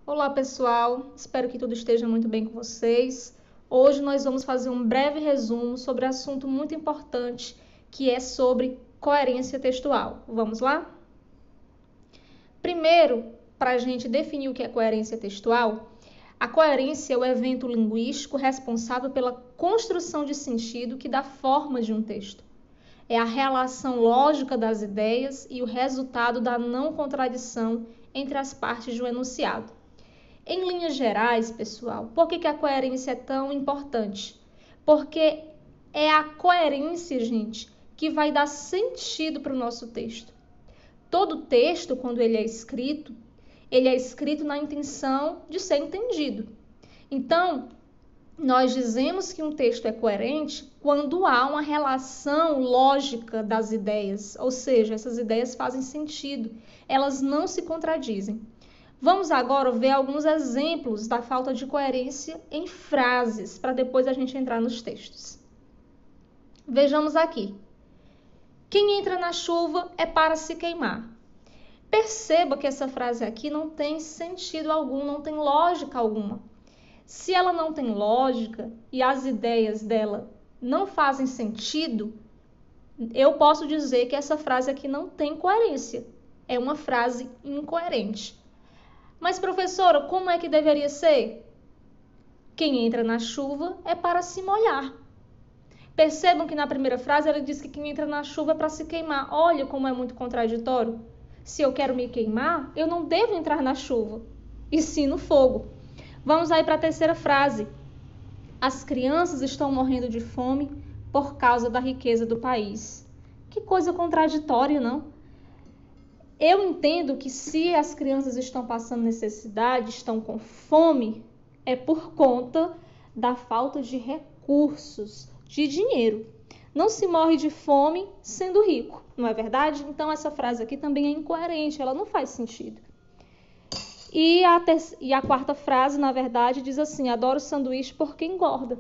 Olá pessoal, espero que tudo esteja muito bem com vocês. Hoje nós vamos fazer um breve resumo sobre um assunto muito importante, que é sobre coerência textual. Vamos lá? Primeiro, para a gente definir o que é coerência textual, a coerência é o evento linguístico responsável pela construção de sentido que dá forma de um texto. É a relação lógica das ideias e o resultado da não contradição entre as partes de um enunciado. Em linhas gerais, pessoal, por que a coerência é tão importante? Porque é a coerência, gente, que vai dar sentido para o nosso texto. Todo texto, quando ele é escrito na intenção de ser entendido. Então, nós dizemos que um texto é coerente quando há uma relação lógica das ideias, ou seja, essas ideias fazem sentido, elas não se contradizem. Vamos agora ver alguns exemplos da falta de coerência em frases, para depois a gente entrar nos textos. Vejamos aqui. Quem entra na chuva é para se queimar. Perceba que essa frase aqui não tem sentido algum, não tem lógica alguma. Se ela não tem lógica e as ideias dela não fazem sentido, eu posso dizer que essa frase aqui não tem coerência. É uma frase incoerente. Mas, professora, como é que deveria ser? Quem entra na chuva é para se molhar. Percebam que na primeira frase ela diz que quem entra na chuva é para se queimar. Olha como é muito contraditório. Se eu quero me queimar, eu não devo entrar na chuva, e sim no fogo. Vamos aí para a terceira frase. As crianças estão morrendo de fome por causa da riqueza do país. Que coisa contraditória, não? Eu entendo que se as crianças estão passando necessidade, estão com fome, é por conta da falta de recursos, de dinheiro. Não se morre de fome sendo rico, não é verdade? Então essa frase aqui também é incoerente, ela não faz sentido. E a quarta frase, na verdade, diz assim: adoro sanduíche porque engorda.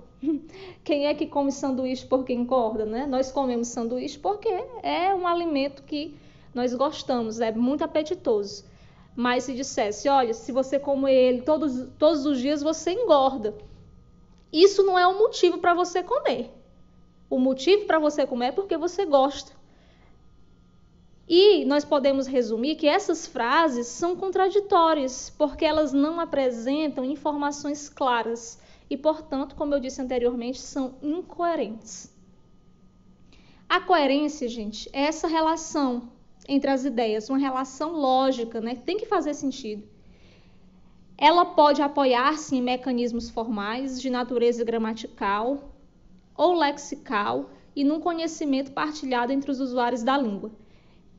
Quem é que come sanduíche porque engorda, né? Nós comemos sanduíche porque é um alimento que nós gostamos, é muito apetitoso. Mas se dissesse, olha, se você come ele todos os dias, você engorda. Isso não é um motivo para você comer. O motivo para você comer é porque você gosta. E nós podemos resumir que essas frases são contraditórias, porque elas não apresentam informações claras e, portanto, como eu disse anteriormente, são incoerentes. A coerência, gente, é essa relação entre as ideias, uma relação lógica, né? Tem que fazer sentido. Ela pode apoiar-se em mecanismos formais de natureza gramatical ou lexical e num conhecimento partilhado entre os usuários da língua.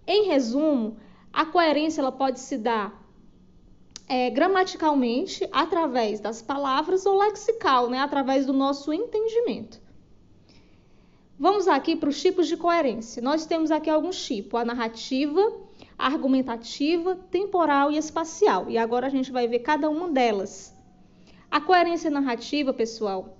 Em resumo, a coerência ela pode se dar gramaticalmente através das palavras ou lexical, né? Através do nosso entendimento. Vamos aqui para os tipos de coerência. Nós temos aqui alguns tipos: a narrativa, a argumentativa, temporal e espacial. E agora a gente vai ver cada uma delas. A coerência narrativa, pessoal,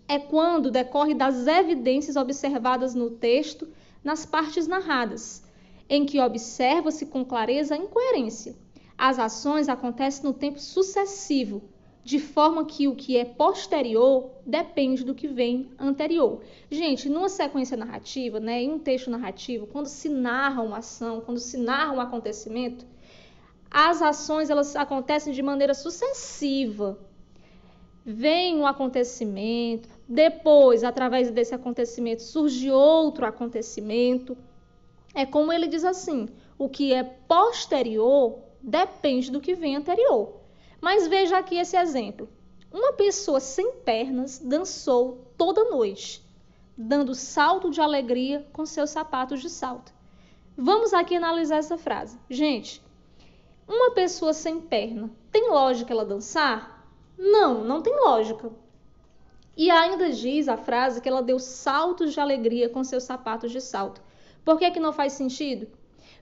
é quando decorre das evidências observadas no texto nas partes narradas, em que observa-se com clareza a incoerência. As ações acontecem no tempo sucessivo, de forma que o que é posterior depende do que vem anterior. Gente, numa sequência narrativa, né, em um texto narrativo, quando se narra uma ação, quando se narra um acontecimento, as ações elas acontecem de maneira sucessiva. Vem um acontecimento, depois, através desse acontecimento, surge outro acontecimento. É como ele diz assim: o que é posterior depende do que vem anterior. Mas veja aqui esse exemplo. Uma pessoa sem pernas dançou toda noite, dando salto de alegria com seus sapatos de salto. Vamos aqui analisar essa frase. Gente, uma pessoa sem perna, tem lógica ela dançar? Não, não tem lógica. E ainda diz a frase que ela deu saltos de alegria com seus sapatos de salto. Por que não faz sentido?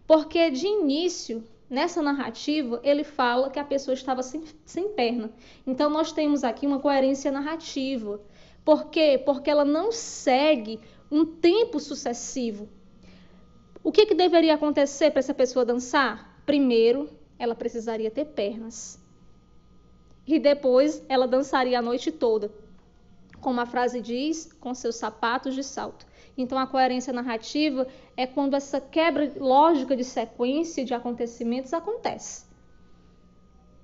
Porque de início, nessa narrativa, ele fala que a pessoa estava sem perna. Então, nós temos aqui uma coerência narrativa. Por quê? Porque ela não segue um tempo sucessivo. O que deveria acontecer para essa pessoa dançar? Primeiro, ela precisaria ter pernas. e depois ela dançaria a noite toda, como a frase diz, com seus sapatos de salto. Então, a coerência narrativa é quando essa quebra lógica de sequência de acontecimentos acontece.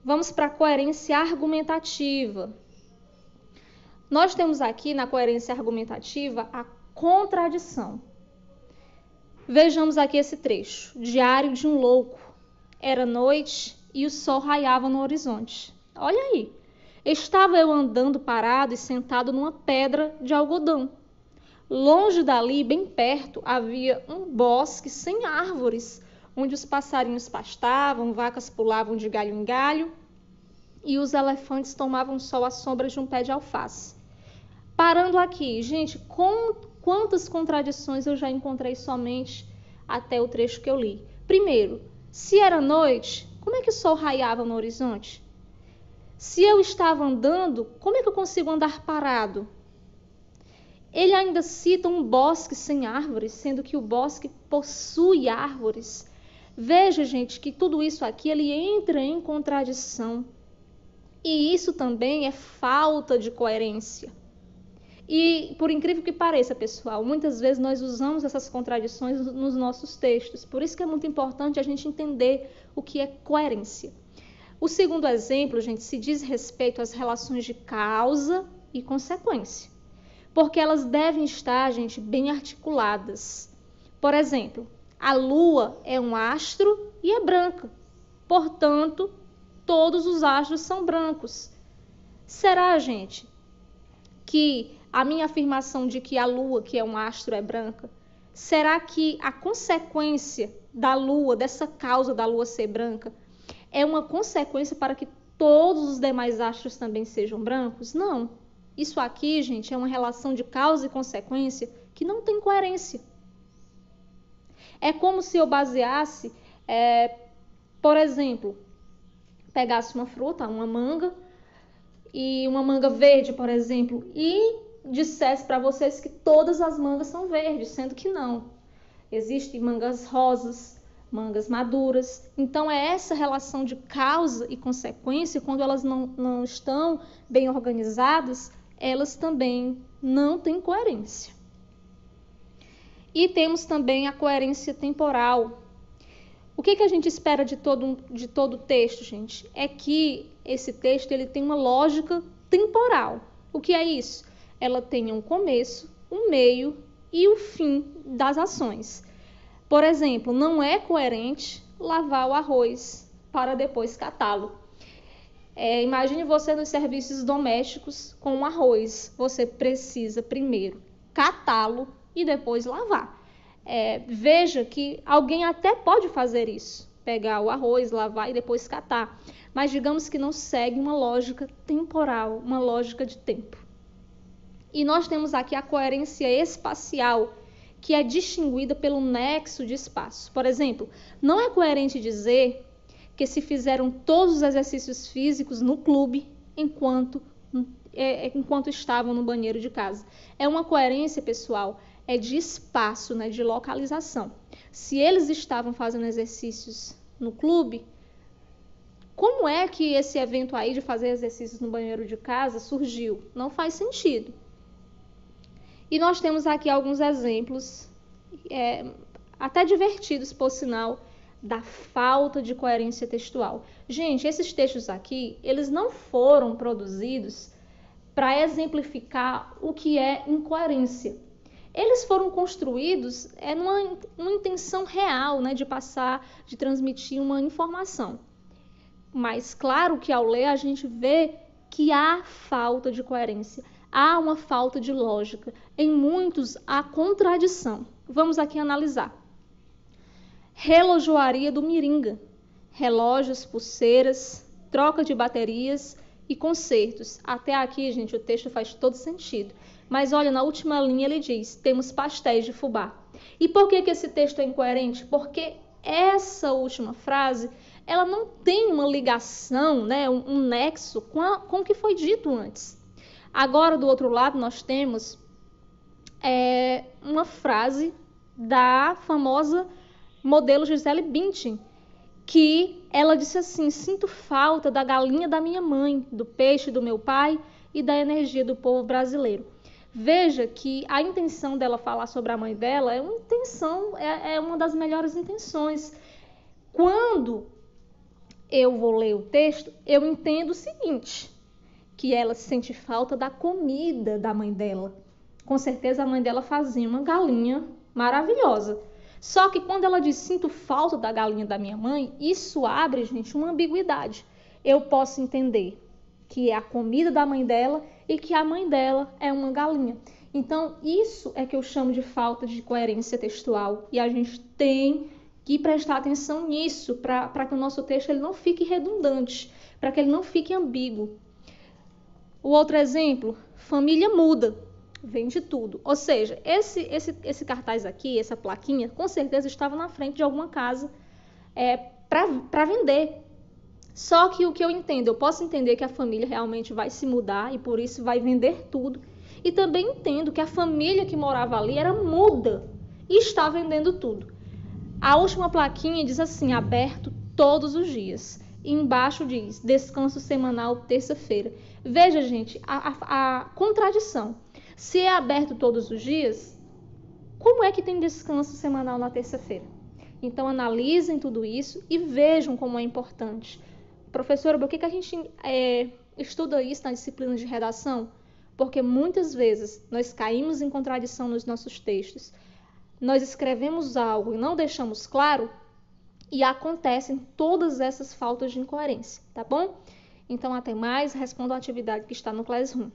Vamos para a coerência argumentativa. Nós temos aqui na coerência argumentativa a contradição. Vejamos aqui esse trecho. Diário de um louco. Era noite e o sol raiava no horizonte. Olha aí. Estava eu andando parado e sentado numa pedra de algodão. Longe dali, bem perto, havia um bosque sem árvores, onde os passarinhos pastavam, vacas pulavam de galho em galho e os elefantes tomavam sol à sombra de um pé de alface. Parando aqui, gente, quantas contradições eu já encontrei somente até o trecho que eu li. Primeiro, se era noite, como é que o sol raiava no horizonte? Se eu estava andando, como é que eu consigo andar parado? Ele ainda cita um bosque sem árvores, sendo que o bosque possui árvores. Veja, gente, que tudo isso aqui ele entra em contradição. E isso também é falta de coerência. E, por incrível que pareça, pessoal, muitas vezes nós usamos essas contradições nos nossos textos. Por isso que é muito importante a gente entender o que é coerência. O segundo exemplo, gente, se diz respeito às relações de causa e consequência. Porque elas devem estar, gente, bem articuladas. Por exemplo, a Lua é um astro e é branca. Portanto, todos os astros são brancos. Será, gente, que a minha afirmação de que a Lua, que é um astro, é branca, será que a consequência da Lua, dessa causa da Lua ser branca, é uma consequência para que todos os demais astros também sejam brancos? Não. Isso aqui, gente, é uma relação de causa e consequência que não tem coerência. É como se eu baseasse, por exemplo, pegasse uma fruta, uma manga, e uma manga verde, por exemplo, e dissesse para vocês que todas as mangas são verdes, sendo que não. Existem mangas rosas, mangas maduras. Então, é essa relação de causa e consequência, quando elas não estão bem organizadas, elas também não têm coerência. E temos também a coerência temporal. O que a gente espera de todo o texto, gente? É que esse texto ele tem uma lógica temporal. O que é isso? Ela tem um começo, um meio e o fim das ações. Por exemplo, não é coerente lavar o arroz para depois catá-lo. Imagine você nos serviços domésticos com o arroz. Você precisa primeiro catá-lo e depois lavar. Veja que alguém até pode fazer isso, pegar o arroz, lavar e depois catar. Mas digamos que não segue uma lógica temporal, uma lógica de tempo. E nós temos aqui a coerência espacial, que é distinguida pelo nexo de espaço. Por exemplo, não é coerente dizer que se fizeram todos os exercícios físicos no clube enquanto estavam no banheiro de casa. É uma coerência, pessoal, de espaço, né, de localização. Se eles estavam fazendo exercícios no clube, como é que esse evento aí de fazer exercícios no banheiro de casa surgiu? Não faz sentido. E nós temos aqui alguns exemplos, até divertidos, por sinal, da falta de coerência textual. Gente, esses textos aqui, eles não foram produzidos para exemplificar o que é incoerência. Eles foram construídos numa intenção real, né, de transmitir uma informação. Mas claro que ao ler a gente vê que há falta de coerência, há uma falta de lógica. Em muitos há contradição. Vamos aqui analisar. Relojoaria do Miringa. Relógios, pulseiras, troca de baterias e concertos. Até aqui, gente, o texto faz todo sentido. Mas olha, na última linha ele diz, temos pastéis de fubá. E por que esse texto é incoerente? Porque essa última frase, ela não tem uma ligação, né, um nexo com o que foi dito antes. Agora, do outro lado, nós temos uma frase da famosa modelo Gisele Bündchen, que ela disse assim: sinto falta da galinha da minha mãe, do peixe do meu pai e da energia do povo brasileiro. Veja que a intenção dela falar sobre a mãe dela é uma das melhores intenções. Quando eu vou ler o texto, eu entendo o seguinte, que ela sente falta da comida da mãe dela. Com certeza a mãe dela fazia uma galinha maravilhosa. Só que quando ela diz sinto falta da galinha da minha mãe, isso abre, gente, uma ambiguidade. Eu posso entender que é a comida da mãe dela e que a mãe dela é uma galinha. Então, isso é que eu chamo de falta de coerência textual. E a gente tem que prestar atenção nisso para que o nosso texto ele não fique redundante, para que ele não fique ambíguo. O outro exemplo, família muda, vem de tudo. Ou seja, esse cartaz aqui, essa plaquinha, com certeza estava na frente de alguma casa para vender. Só que o que eu entendo, eu posso entender que a família realmente vai se mudar e por isso vai vender tudo. E também entendo que a família que morava ali era muda e está vendendo tudo. A última plaquinha diz assim, aberto todos os dias. E embaixo diz, descanso semanal, terça-feira. Veja, gente, a contradição. Se é aberto todos os dias, como é que tem descanso semanal na terça-feira? Então, analisem tudo isso e vejam como é importante. Professora, por que a gente estuda isso na disciplina de redação? Porque muitas vezes nós caímos em contradição nos nossos textos. Nós escrevemos algo e não deixamos claro e acontecem todas essas faltas de incoerência, tá bom? Então, até mais, responda a atividade que está no Classroom.